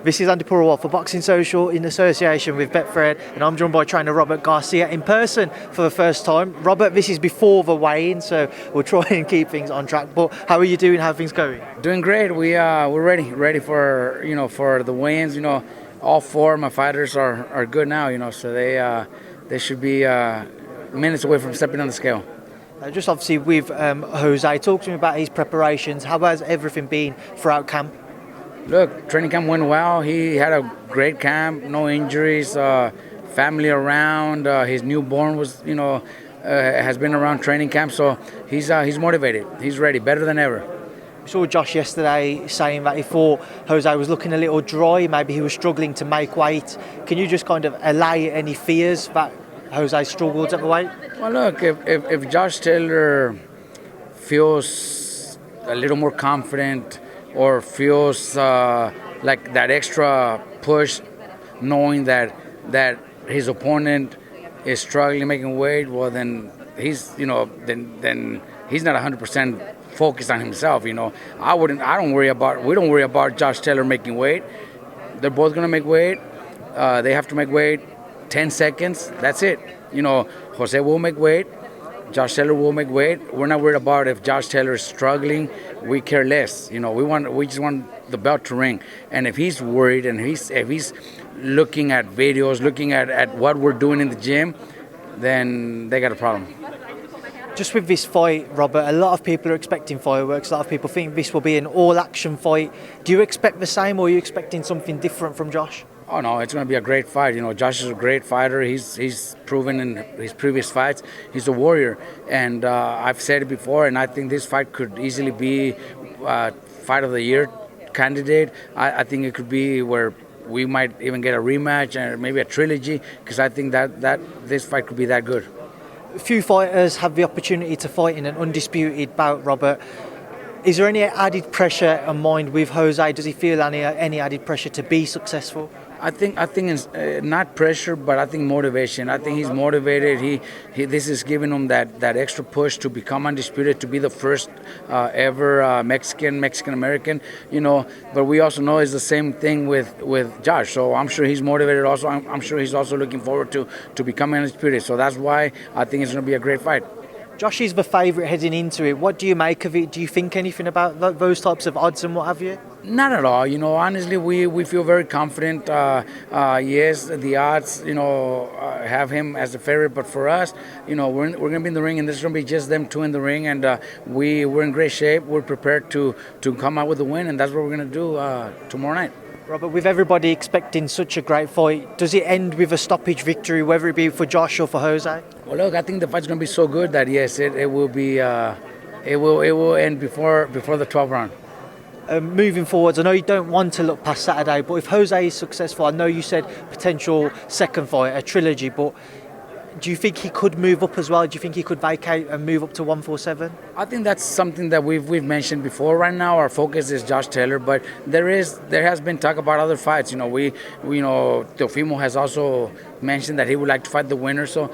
This is Andi Purewal for Boxing Social in association with Betfred, and I'm joined by trainer Robert Garcia in person for the first time. Robert, this is before the weigh-in, so we'll try and keep things on track. But how are you doing? How are things going? Doing great. We're ready for for the weigh-ins. All four of my fighters are good now. So they should be minutes away from stepping on the scale. Just obviously with Jose, talk to me about his preparations. How has everything been throughout camp? Look, training camp went well. He had a great camp, no injuries, family around. His newborn was, has been around training camp, so he's motivated. He's ready, better than ever. We saw Josh yesterday saying that he thought Jose was looking a little dry, maybe he was struggling to make weight. Can you just kind of allay any fears that Jose struggled at the weight? Well, look, if Josh Taylor feels a little more confident, or feels like that extra push, knowing that his opponent is struggling making weight, well then he's then he's not 100% focused on himself. We don't worry about Josh Taylor making weight. They're both gonna make weight. They have to make weight 10 seconds. That's it. Jose will make weight. Josh Taylor will make weight. We're not worried about if Josh Taylor is struggling. We care less. We just want the belt to ring. And if he's worried and if he's looking at videos, looking at what we're doing in the gym, then they got a problem. Just with this fight, Robert, a lot of people are expecting fireworks. A lot of people think this will be an all-action fight. Do you expect the same, or are you expecting something different from Josh? Oh no, it's going to be a great fight. Josh is a great fighter. He's proven in his previous fights. He's a warrior, and I've said it before. And I think this fight could easily be fight of the year candidate. I think it could be where we might even get a rematch and maybe a trilogy, because I think that this fight could be that good. A few fighters have the opportunity to fight in an undisputed bout, Robert. Is there any added pressure in mind with Jose? Does he feel any added pressure to be successful? I think it's not pressure, but I think motivation. I think he's motivated. This is giving him that extra push to become undisputed, to be the first ever Mexican American. But we also know it's the same thing with Josh. So I'm sure he's motivated. Also, I'm sure he's also looking forward to becoming undisputed. So that's why I think it's going to be a great fight. Josh is the favourite heading into it. What do you make of it? Do you think anything about those types of odds and what have you? Not at all. Honestly, we feel very confident. Yes, the odds, have him as a favorite, but for us, we're going to be in the ring, and this is going to be just them two in the ring, and we're in great shape. We're prepared to come out with a win, and that's what we're going to do tomorrow night. Robert, with everybody expecting such a great fight, does it end with a stoppage victory, whether it be for Josh or for Jose? Well, look, I think the fight's going to be so good that yes, it will be. It will end before the 12th round. Moving forwards, I know you don't want to look past Saturday, but if Jose is successful, I know you said potential second fight, a trilogy, but do you think he could move up as well? Do you think he could vacate and move up to 147? I think that's something that we've mentioned before. Right now, our focus is Josh Taylor, but there has been talk about other fights. Teofimo has also mentioned that he would like to fight the winner. So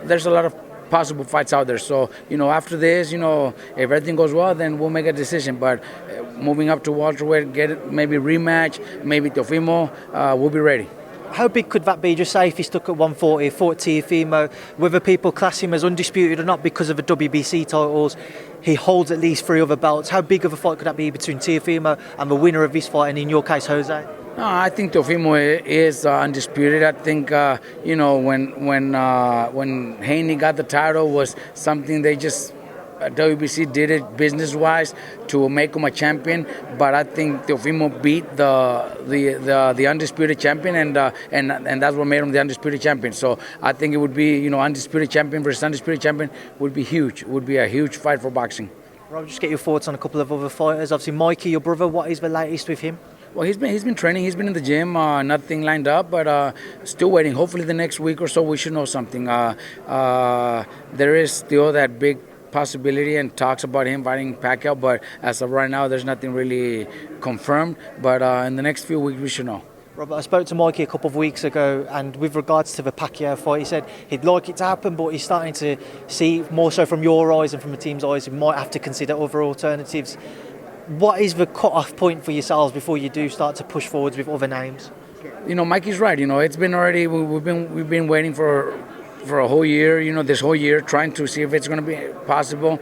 there's a lot of possible fights out there. So after this, if everything goes well, then we'll make a decision. But moving up to welterweight, get it, maybe rematch, maybe Teofimo, we'll be ready. How big could that be? Just say if he stuck at 140, fought Teofimo, whether people class him as undisputed or not because of the WBC titles, he holds at least 3 other belts. How big of a fight could that be between Teofimo and the winner of this fight, and in your case, Jose? No, I think Teofimo is undisputed. I think when Haney got the title was something they just WBC did it business-wise to make him a champion, but I think Teofimo beat the undisputed champion, and that's what made him the undisputed champion. So I think it would be undisputed champion versus undisputed champion would be huge. It would be a huge fight for boxing. Rob, just get your thoughts on a couple of other fighters. Obviously, Mikey, your brother. What is the latest with him? Well, he's been training. He's been in the gym. Nothing lined up, but still waiting. Hopefully, the next week or so, we should know something. There is still that big possibility and talks about him fighting Pacquiao, but as of right now, there's nothing really confirmed. But in the next few weeks, we should know. Robert, I spoke to Mikey a couple of weeks ago, and with regards to the Pacquiao fight, he said he'd like it to happen, but he's starting to see, more so from your eyes and from the team's eyes, he might have to consider other alternatives. What is the cut-off point for yourselves before you do start to push forwards with other names? Mikey's right. It's been already, we've been waiting for a whole year, this whole year, trying to see if it's going to be possible.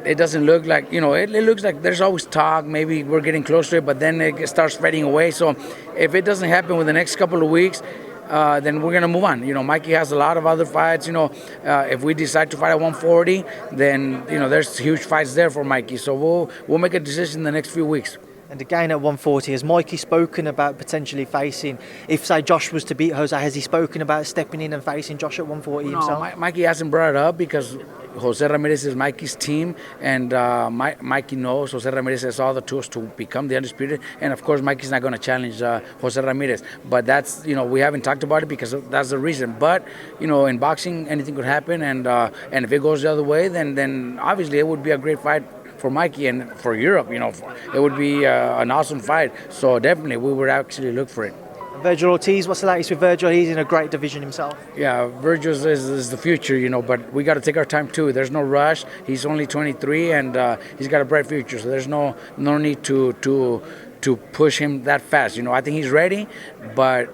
It doesn't look like, it looks like there's always talk, maybe we're getting close to it, but then it starts fading away. So if it doesn't happen within the next couple of weeks, then we're going to move on. Mikey has a lot of other fights. If we decide to fight at 140, then, there's huge fights there for Mikey. So we'll make a decision in the next few weeks. And again at 140, has Mikey spoken about potentially facing, if say Josh was to beat Jose, has he spoken about stepping in and facing Josh at 140 himself? No, Mikey hasn't brought it up because Jose Ramirez is Mikey's team, and Mikey knows Jose Ramirez has all the tools to become the undisputed, and of course Mikey's not going to challenge Jose Ramirez. But that's, we haven't talked about it because that's the reason. But, in boxing, anything could happen, and if it goes the other way, then obviously it would be a great fight for Mikey and for Europe. It would be an awesome fight. So definitely we would actually look for it. Virgil Ortiz, what's the latest with Virgil? He's in a great division himself. Yeah, Virgil is the future, but we got to take our time too. There's no rush. He's only 23 and he's got a bright future. So there's no need to push him that fast. I think he's ready, but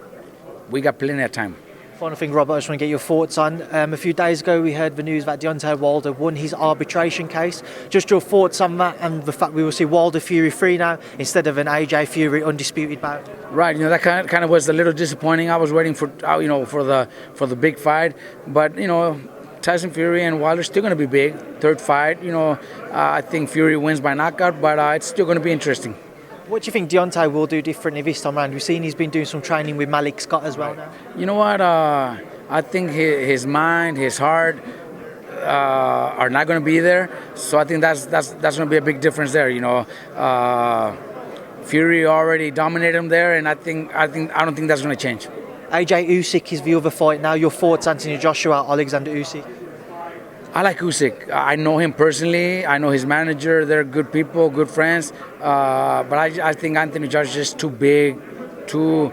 we got plenty of time. Final thing, Robert, I just want to get your thoughts on. A few days ago, we heard the news that Deontay Wilder won his arbitration case. Just your thoughts on that and the fact we will see Wilder Fury 3 now instead of an AJ Fury undisputed bout. Right, that kind of was a little disappointing. I was waiting for for the big fight, but Tyson Fury and Wilder still going to be big. Third fight, I think Fury wins by knockout, but it's still going to be interesting. What do you think Deontay will do differently this time around? We've seen he's been doing some training with Malik Scott as well now. You know what? I think his mind, his heart are not going to be there. So I think that's going to be a big difference there. Fury already dominated him there, and I don't think that's going to change. AJ Usyk is the other fight now. Your thoughts, Anthony Joshua, Alexander Usyk? I like Usyk. I know him personally. I know his manager. They're good people, good friends. But I think Anthony Joshua is just too big, too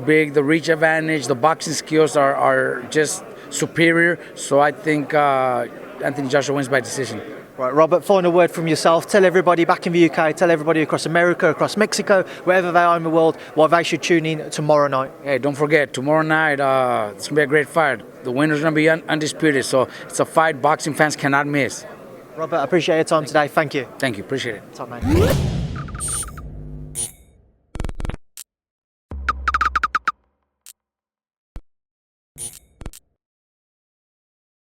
big. The reach advantage, the boxing skills are just superior. So I think Anthony Joshua wins by decision. Right, Robert, final word from yourself. Tell everybody back in the UK, tell everybody across America, across Mexico, wherever they are in the world, why they should tune in tomorrow night. Hey, don't forget, tomorrow night, it's going to be a great fight. The winner's going to be undisputed, so it's a fight boxing fans cannot miss. Robert, I appreciate your time today. Thank you. Thank you. Appreciate it. Top man.